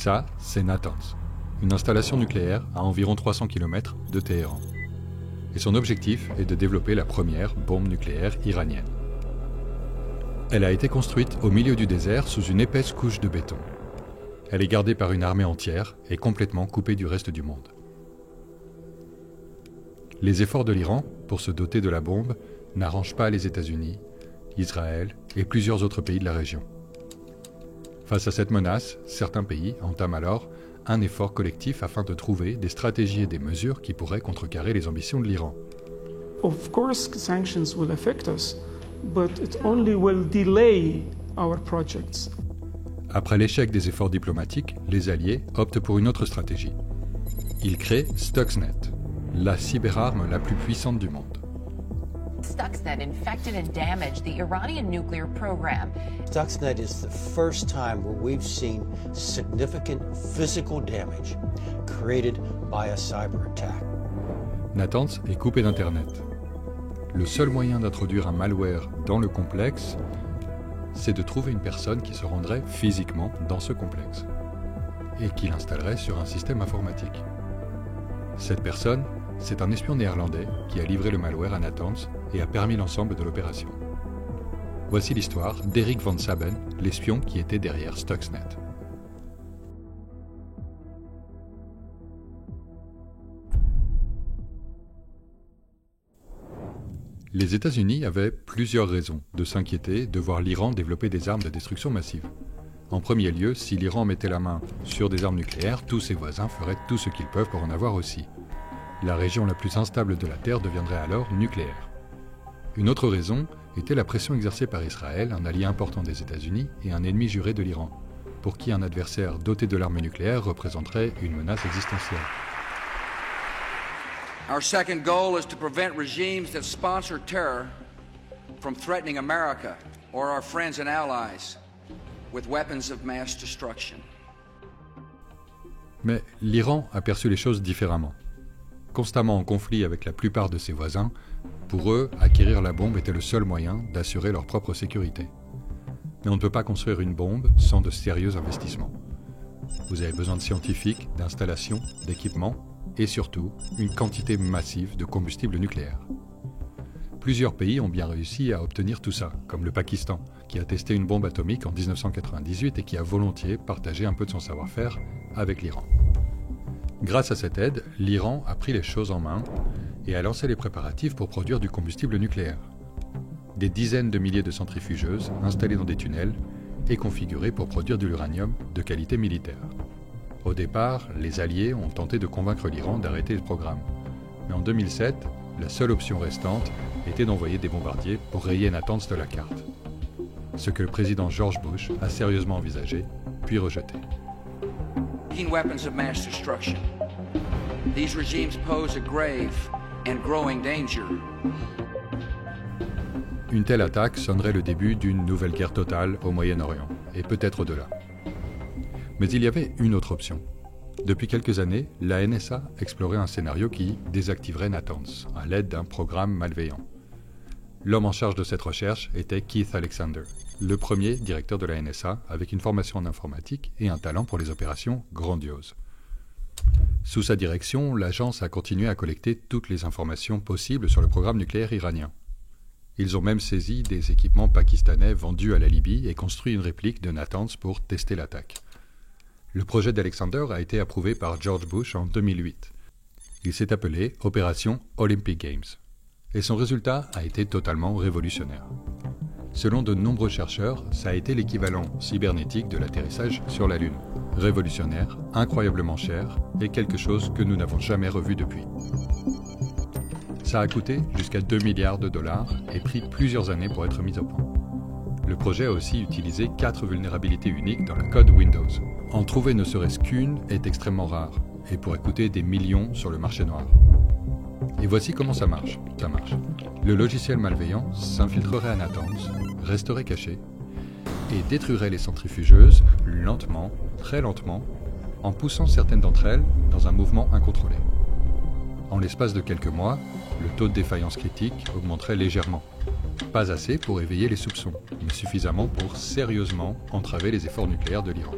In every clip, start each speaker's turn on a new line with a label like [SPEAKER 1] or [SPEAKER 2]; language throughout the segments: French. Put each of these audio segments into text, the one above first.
[SPEAKER 1] Ça, c'est Natanz, une installation nucléaire à environ 300 km de Téhéran. Et son objectif est de développer la première bombe nucléaire iranienne. Elle a été construite au milieu du désert sous une épaisse couche de béton. Elle est gardée par une armée entière et complètement coupée du reste du monde. Les efforts de l'Iran pour se doter de la bombe n'arrangent pas les États-Unis, Israël et plusieurs autres pays de la région. Face à cette menace, certains pays entament alors un effort collectif afin de trouver des stratégies et des mesures qui pourraient contrecarrer les ambitions de l'Iran.
[SPEAKER 2] Of course, sanctions will affect us, but it only will delay our projects.
[SPEAKER 1] Après l'échec des efforts diplomatiques, les Alliés optent pour une autre stratégie. Ils créent Stuxnet, la cyberarme la plus puissante du monde.
[SPEAKER 3] Stuxnet infected and damaged the Iranian nuclear program.
[SPEAKER 4] Stuxnet is the first time where we've seen significant physical damage created by a cyber attack.
[SPEAKER 1] Natanz est coupé d'Internet. Le seul moyen d'introduire un malware dans le complexe, c'est de trouver une personne qui se rendrait physiquement dans ce complexe et qui l'installerait sur un système informatique. Cette personne, c'est un espion néerlandais qui a livré le malware à Natanz et a permis l'ensemble de l'opération. Voici l'histoire d'Eric von Saben, l'espion qui était derrière Stuxnet. Les États-Unis avaient plusieurs raisons de s'inquiéter de voir l'Iran développer des armes de destruction massive. En premier lieu, si l'Iran mettait la main sur des armes nucléaires, tous ses voisins feraient tout ce qu'ils peuvent pour en avoir aussi. La région la plus instable de la Terre deviendrait alors nucléaire. Une autre raison était la pression exercée par Israël, un allié important des États-Unis et un ennemi juré de l'Iran, pour qui un adversaire doté de l'arme nucléaire représenterait une menace existentielle.
[SPEAKER 5] Our second goal is to prevent regimes that sponsor terror from threatening America or our friends and allies with weapons of mass destruction.
[SPEAKER 1] Mais l'Iran a perçu les choses différemment. Constamment en conflit avec la plupart de ses voisins, pour eux, acquérir la bombe était le seul moyen d'assurer leur propre sécurité. Mais on ne peut pas construire une bombe sans de sérieux investissements. Vous avez besoin de scientifiques, d'installations, d'équipements et surtout une quantité massive de combustible nucléaire. Plusieurs pays ont bien réussi à obtenir tout ça, comme le Pakistan, qui a testé une bombe atomique en 1998 et qui a volontiers partagé un peu de son savoir-faire avec l'Iran. Grâce à cette aide, l'Iran a pris les choses en main et a lancé les préparatifs pour produire du combustible nucléaire. Des dizaines de milliers de centrifugeuses installées dans des tunnels et configurées pour produire de l'uranium de qualité militaire. Au départ, les Alliés ont tenté de convaincre l'Iran d'arrêter le programme. Mais en 2007, la seule option restante était d'envoyer des bombardiers pour rayer Natanz de la carte. Ce que le président George Bush a sérieusement envisagé, puis rejeté.
[SPEAKER 5] Weapons of mass destruction. These regimes pose a grave and growing danger.
[SPEAKER 1] Une telle attaque sonnerait le début d'une nouvelle guerre totale au Moyen-Orient, et peut-être au-delà. Mais il y avait une autre option. Depuis quelques années, la NSA explorait un scénario qui désactiverait Natanz à l'aide d'un programme malveillant. L'homme en charge de cette recherche était Keith Alexander, le premier directeur de la NSA avec une formation en informatique et un talent pour les opérations grandioses. Sous sa direction, l'agence a continué à collecter toutes les informations possibles sur le programme nucléaire iranien. Ils ont même saisi des équipements pakistanais vendus à la Libye et construit une réplique de Natanz pour tester l'attaque. Le projet d'Alexander a été approuvé par George Bush en 2008. Il s'est appelé Opération Olympic Games. Et son résultat a été totalement révolutionnaire. Selon de nombreux chercheurs, ça a été l'équivalent cybernétique de l'atterrissage sur la Lune. Révolutionnaire, incroyablement cher, et quelque chose que nous n'avons jamais revu depuis. Ça a coûté jusqu'à 2 milliards de dollars et pris plusieurs années pour être mis au point. Le projet a aussi utilisé 4 vulnérabilités uniques dans le code Windows. En trouver ne serait-ce qu'une est extrêmement rare et pourrait coûter des millions sur le marché noir. Et voici comment ça marche. Le logiciel malveillant s'infiltrerait à Natanz, resterait caché et détruirait les centrifugeuses lentement, très lentement, en poussant certaines d'entre elles dans un mouvement incontrôlé. En l'espace de quelques mois, le taux de défaillance critique augmenterait légèrement. Pas assez pour éveiller les soupçons, mais suffisamment pour sérieusement entraver les efforts nucléaires de l'Iran.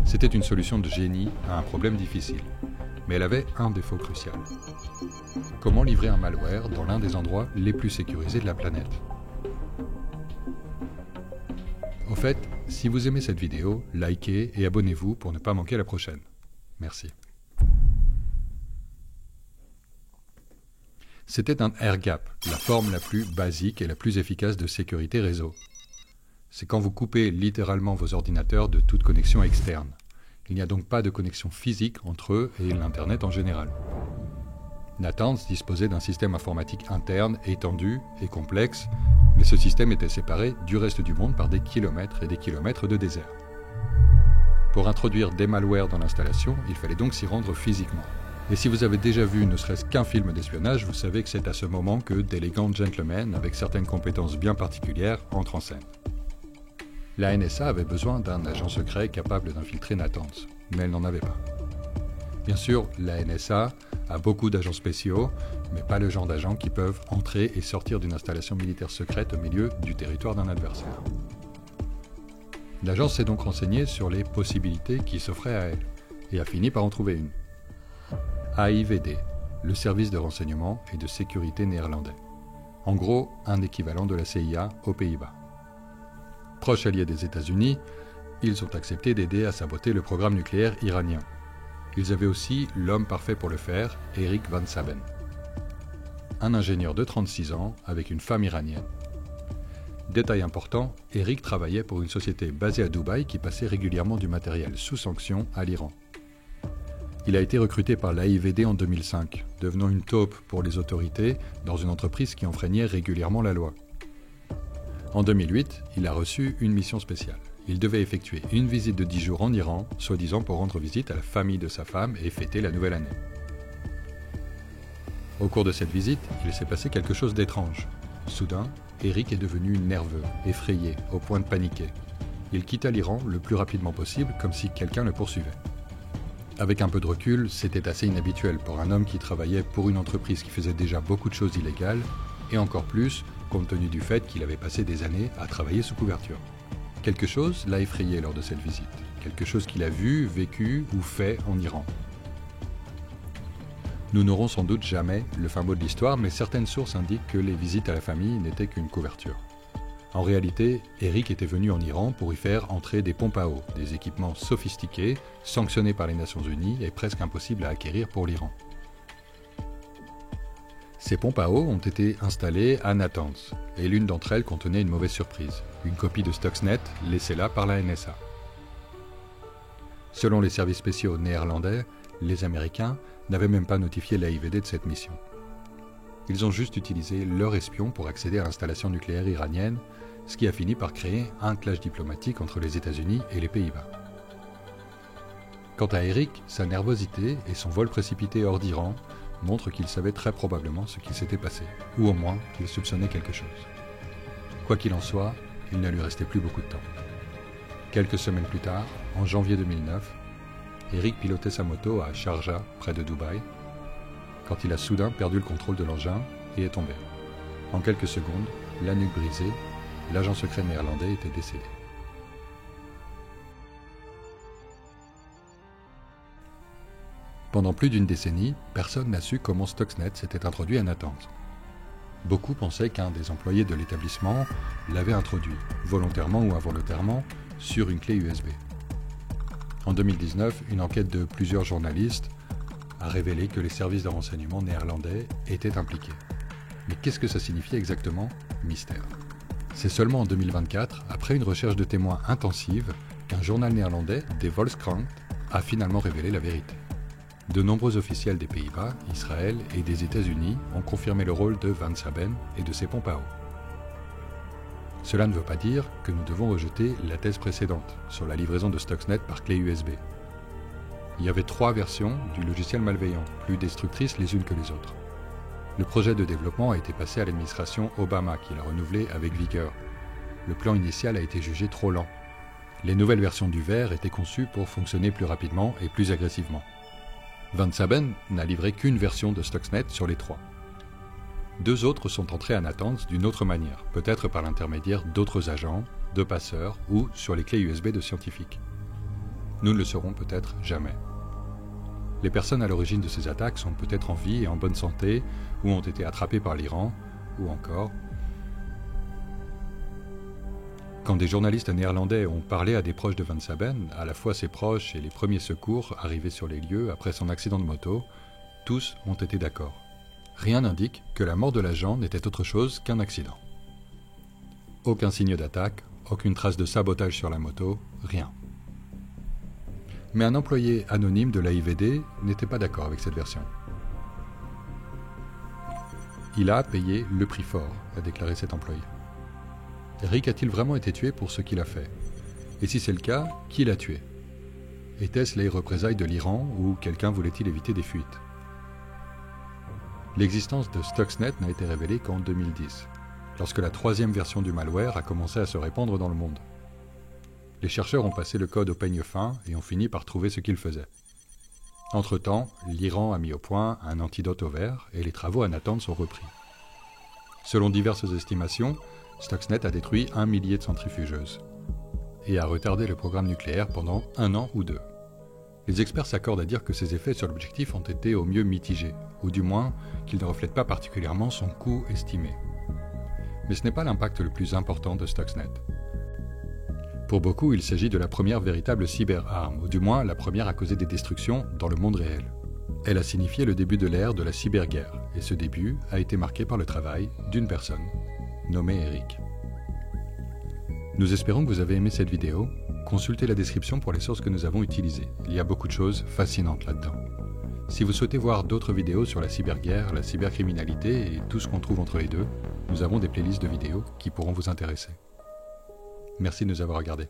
[SPEAKER 1] C'était une solution de génie à un problème difficile, mais elle avait un défaut crucial. Comment livrer un malware dans l'un des endroits les plus sécurisés de la planète? Au fait, si vous aimez cette vidéo, likez et abonnez-vous pour ne pas manquer la prochaine. Merci. C'était un air gap, la forme la plus basique et la plus efficace de sécurité réseau. C'est quand vous coupez littéralement vos ordinateurs de toute connexion externe. Il n'y a donc pas de connexion physique entre eux et l'Internet en général. Natanz disposait d'un système informatique interne, étendu et complexe, mais ce système était séparé du reste du monde par des kilomètres et des kilomètres de désert. Pour introduire des malwares dans l'installation, il fallait donc s'y rendre physiquement. Et si vous avez déjà vu ne serait-ce qu'un film d'espionnage, vous savez que c'est à ce moment que d'élégants gentlemen, avec certaines compétences bien particulières, entrent en scène. La NSA avait besoin d'un agent secret capable d'infiltrer Natanz, mais elle n'en avait pas. Bien sûr, la NSA a beaucoup d'agents spéciaux, mais pas le genre d'agents qui peuvent entrer et sortir d'une installation militaire secrète au milieu du territoire d'un adversaire. L'agence s'est donc renseignée sur les possibilités qui s'offraient à elle, et a fini par en trouver une. AIVD, le service de renseignement et de sécurité néerlandais. En gros, un équivalent de la CIA aux Pays-Bas. Proches alliés des États-Unis, ils ont accepté d'aider à saboter le programme nucléaire iranien. Ils avaient aussi l'homme parfait pour le faire, Eric Van Saben. Un ingénieur de 36 ans avec une femme iranienne. Détail important, Eric travaillait pour une société basée à Dubaï qui passait régulièrement du matériel sous sanction à l'Iran. Il a été recruté par l'AIVD en 2005, devenant une taupe pour les autorités dans une entreprise qui enfreignait régulièrement la loi. En 2008, il a reçu une mission spéciale. Il devait effectuer une visite de 10 jours en Iran, soi-disant pour rendre visite à la famille de sa femme et fêter la nouvelle année. Au cours de cette visite, il s'est passé quelque chose d'étrange. Soudain, Eric est devenu nerveux, effrayé, au point de paniquer. Il quitta l'Iran le plus rapidement possible, comme si quelqu'un le poursuivait. Avec un peu de recul, c'était assez inhabituel pour un homme qui travaillait pour une entreprise qui faisait déjà beaucoup de choses illégales, et encore plus, compte tenu du fait qu'il avait passé des années à travailler sous couverture. Quelque chose l'a effrayé lors de cette visite, quelque chose qu'il a vu, vécu ou fait en Iran. Nous n'aurons sans doute jamais le fin mot de l'histoire, mais certaines sources indiquent que les visites à la famille n'étaient qu'une couverture. En réalité, Eric était venu en Iran pour y faire entrer des pompes à eau, des équipements sophistiqués, sanctionnés par les Nations Unies et presque impossibles à acquérir pour l'Iran. Ces pompes à eau ont été installées à Natanz, et l'une d'entre elles contenait une mauvaise surprise, une copie de Stuxnet laissée là par la NSA. Selon les services spéciaux néerlandais, les Américains n'avaient même pas notifié l'AIVD de cette mission. Ils ont juste utilisé leur espion pour accéder à l'installation nucléaire iranienne, ce qui a fini par créer un clash diplomatique entre les États-Unis et les Pays-Bas. Quant à Eric, sa nervosité et son vol précipité hors d'Iran montrent qu'il savait très probablement ce qui s'était passé, ou au moins qu'il soupçonnait quelque chose. Quoi qu'il en soit, il ne lui restait plus beaucoup de temps. Quelques semaines plus tard, en janvier 2009, Eric pilotait sa moto à Sharjah, près de Dubaï, quand il a soudain perdu le contrôle de l'engin et est tombé. En quelques secondes, la nuque brisée, l'agent secret néerlandais était décédé. Pendant plus d'une décennie, personne n'a su comment Stuxnet s'était introduit à Natanz. Beaucoup pensaient qu'un des employés de l'établissement l'avait introduit, volontairement ou involontairement, sur une clé USB. En 2019, une enquête de plusieurs journalistes a révélé que les services de renseignement néerlandais étaient impliqués. Mais qu'est-ce que ça signifiait exactement? Mystère. C'est seulement en 2024, après une recherche de témoins intensive, qu'un journal néerlandais, Die Volkskrant, a finalement révélé la vérité. De nombreux officiels des Pays-Bas, Israël et des États-Unis ont confirmé le rôle de Van Saben et de ses pompes à eau. Cela ne veut pas dire que nous devons rejeter la thèse précédente sur la livraison de Stuxnet par clé USB. Il y avait 3 versions du logiciel malveillant, plus destructrices les unes que les autres. Le projet de développement a été passé à l'administration Obama, qui l'a renouvelé avec vigueur. Le plan initial a été jugé trop lent. Les nouvelles versions du verre étaient conçues pour fonctionner plus rapidement et plus agressivement. Van Saben n'a livré qu'une version de Stuxnet sur les 3. 2 autres sont entrés à Natanz d'une autre manière, peut-être par l'intermédiaire d'autres agents, de passeurs ou sur les clés USB de scientifiques. Nous ne le saurons peut-être jamais. Les personnes à l'origine de ces attaques sont peut-être en vie et en bonne santé, ou ont été attrapées par l'Iran, ou encore... Quand des journalistes néerlandais ont parlé à des proches de Van Saben, à la fois ses proches et les premiers secours arrivés sur les lieux après son accident de moto, tous ont été d'accord. Rien n'indique que la mort de l'agent n'était autre chose qu'un accident. Aucun signe d'attaque, aucune trace de sabotage sur la moto, rien. Mais un employé anonyme de l'AIVD n'était pas d'accord avec cette version. Il a payé le prix fort, a déclaré cet employé. Rick a-t-il vraiment été tué pour ce qu'il a fait? Et si c'est le cas, qui l'a tué? Étaient-ce les représailles de l'Iran ou quelqu'un voulait-il éviter des fuites? L'existence de Stuxnet n'a été révélée qu'en 2010, lorsque la troisième version du malware a commencé à se répandre dans le monde. Les chercheurs ont passé le code au peigne fin et ont fini par trouver ce qu'il faisait. Entre-temps, l'Iran a mis au point un antidote au verre et les travaux à Natanz sont repris. Selon diverses estimations, Stuxnet a détruit 1 millier de centrifugeuses et a retardé le programme nucléaire pendant 1 an ou 2. Les experts s'accordent à dire que ses effets sur l'objectif ont été au mieux mitigés, ou du moins qu'ils ne reflètent pas particulièrement son coût estimé. Mais ce n'est pas l'impact le plus important de Stuxnet. Pour beaucoup, il s'agit de la première véritable cyberarme, ou du moins la première à causer des destructions dans le monde réel. Elle a signifié le début de l'ère de la cyberguerre, et ce début a été marqué par le travail d'une personne, nommé Eric. Nous espérons que vous avez aimé cette vidéo. Consultez la description pour les sources que nous avons utilisées. Il y a beaucoup de choses fascinantes là-dedans. Si vous souhaitez voir d'autres vidéos sur la cyberguerre, la cybercriminalité et tout ce qu'on trouve entre les deux, nous avons des playlists de vidéos qui pourront vous intéresser. Merci de nous avoir regardés.